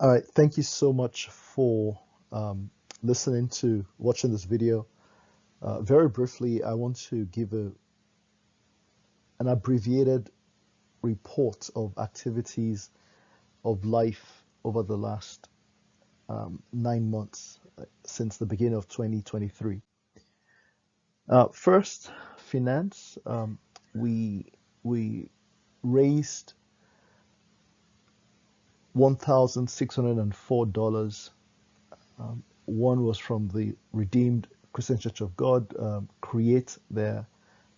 All right, thank you so much for watching this video. Very briefly, I want to give an abbreviated report of activities of life over the last 9 months since the beginning of 2023. First, finance. We raised $1,604. One was from the Redeemed Christian Church of God, Create, their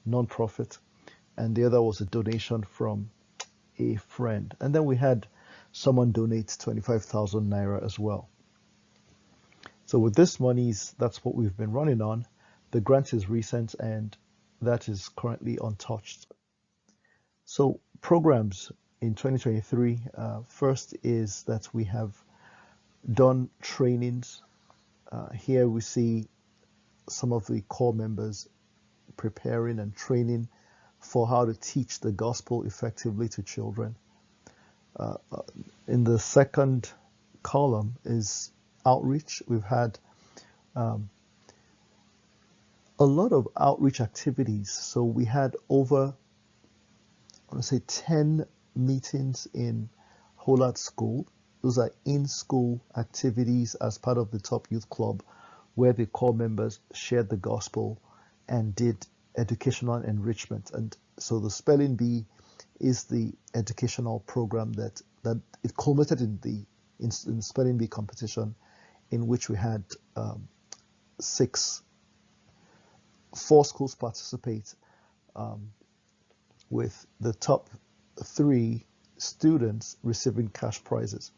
nonprofit, and the other was a donation from a friend. And then we had someone donate 25,000 naira as well. So with this monies, that's what we've been running on. The grant is recent and that is currently untouched. So programs in 2023, first is that we have done trainings. Here we see some of the core members preparing and training for how to teach the gospel effectively to children. In the second column is outreach. We've had a lot of outreach activities. So we had over, I want to say 10 meetings in Holard School. Those are in-school activities as part of the Top Youth Club, where the core members shared the gospel and did educational enrichment. And so the Spelling Bee is the educational program that it culminated in the Spelling Bee competition, in which we had 4 schools participate, with the top 3 students receiving cash prizes.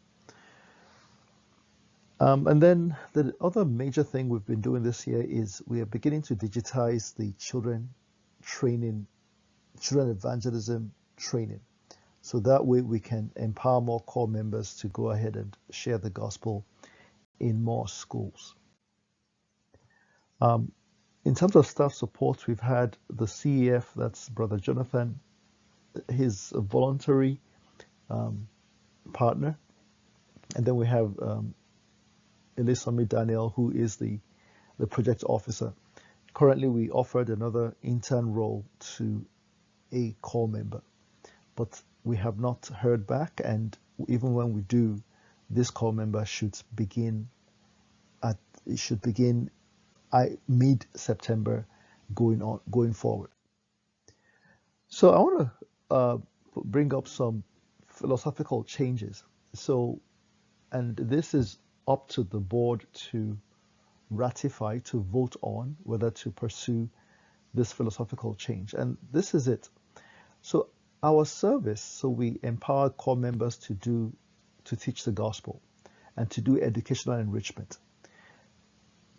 And then the other major thing we've been doing this year is we are beginning to digitize the children evangelism training. So that way we can empower more core members to go ahead and share the gospel in more schools. In terms of staff support, we've had the CEF, that's Brother Jonathan, his voluntary partner. And then we have Elisami Daniel, who is the project officer. Currently, we offered another intern role to a core member, but we have not heard back. And even when we do, this core member should begin mid-September going forward. So I want to bring up some philosophical changes. So, and this is up to the board to ratify, to vote on whether to pursue this philosophical change. And this is it. So our service, so we empower core members to teach the gospel and to do educational enrichment.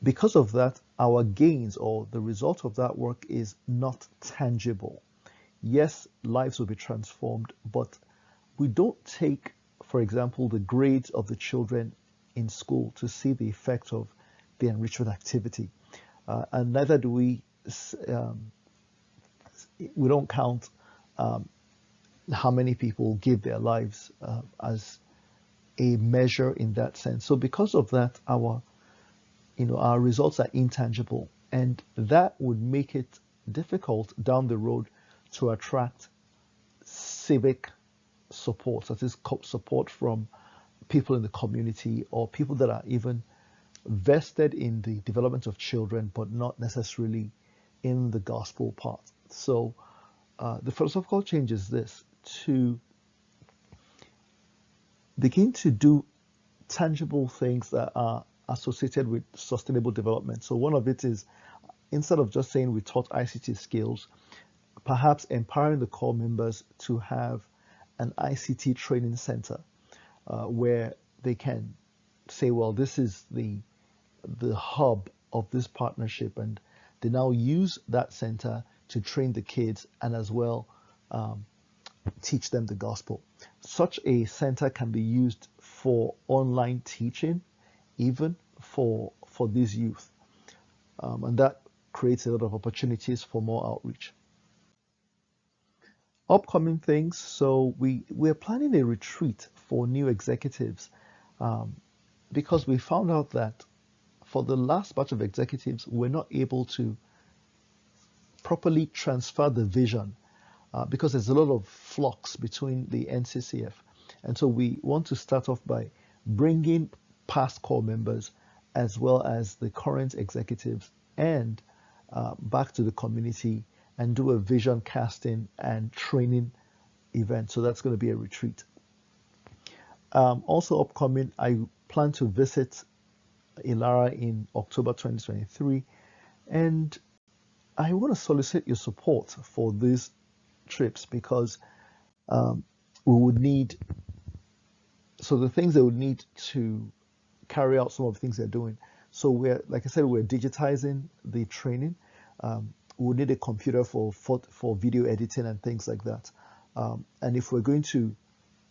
Because of that, our gains or the result of that work is not tangible. Yes, lives will be transformed, but we don't take, for example, the grades of the children in school to see the effect of the enrichment activity. And neither do we don't count how many people give their lives as a measure in that sense. So because of that, our results are intangible, and that would make it difficult down the road to attract civic support, that is support from people in the community or people that are even vested in the development of children, but not necessarily in the gospel part. So the philosophical change is this: to begin to do tangible things that are associated with sustainable development. So one of it is, instead of just saying we taught ICT skills, perhaps empowering the core members to have an ICT training center where they can say, well, this is the hub of this partnership, and they now use that center to train the kids and as well teach them the gospel. Such a center can be used for online teaching, even for these youth, and that creates a lot of opportunities for more outreach. Upcoming things, so we're planning a retreat for new executives because we found out that for the last batch of executives, we're not able to properly transfer the vision because there's a lot of flux between the NCCF. And so we want to start off by bringing past core members as well as the current executives and back to the community and do a vision casting and training event. So that's going to be a retreat. Also upcoming, I plan to visit Ilara in October 2023, and I want to solicit your support for these trips because we would need, so the things they would need to carry out some of the things they're doing. So we're, like I said, we're digitizing the training. We'll need a computer for video editing and things like that. And if we're going to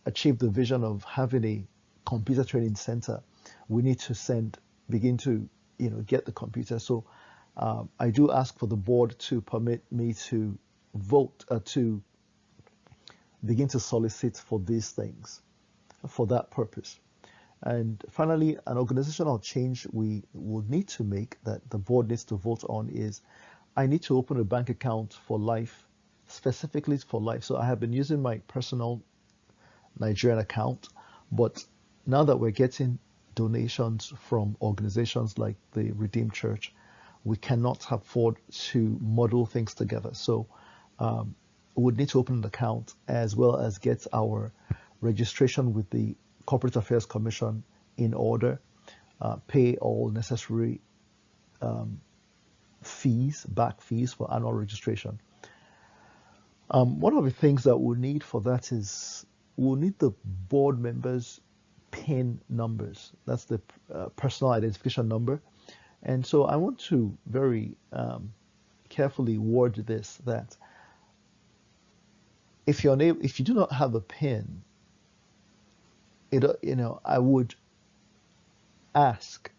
achieve the vision of having a computer training center, we need to begin to, get the computer. So I do ask for the board to permit me to vote to begin to solicit for these things for that purpose. And finally, an organizational change we will need to make that the board needs to vote on is I need to open a bank account for life, specifically for life. So I have been using my personal Nigerian account, but now that we're getting donations from organizations like the Redeemed Church, we cannot afford to muddle things together. So we would need to open an account as well as get our registration with the Corporate Affairs Commission in order, pay all necessary back fees for annual registration. One of the things that we'll need for that is we'll need the board members' PIN numbers. That's the personal identification number. And so I want to very carefully word this that if you do not have a PIN, I would ask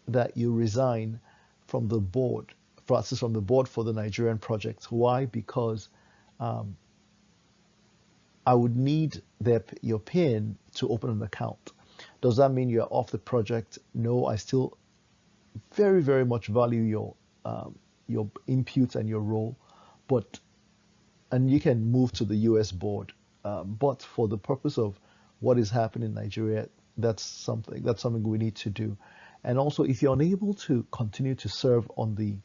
that you resign from the board, from the board for the Nigerian project. Why? Because I would need your PIN to open an account. Does that mean you're off the project? No, I still very, very much value your input and your role, and you can move to the US board. But for the purpose of what is happening in Nigeria, that's something we need to do. And also, if you're unable to continue to serve on the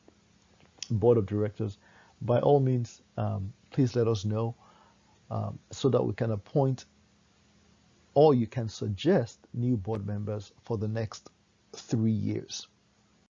board of directors, by all means, please let us know so that we can appoint or you can suggest new board members for the next 3 years.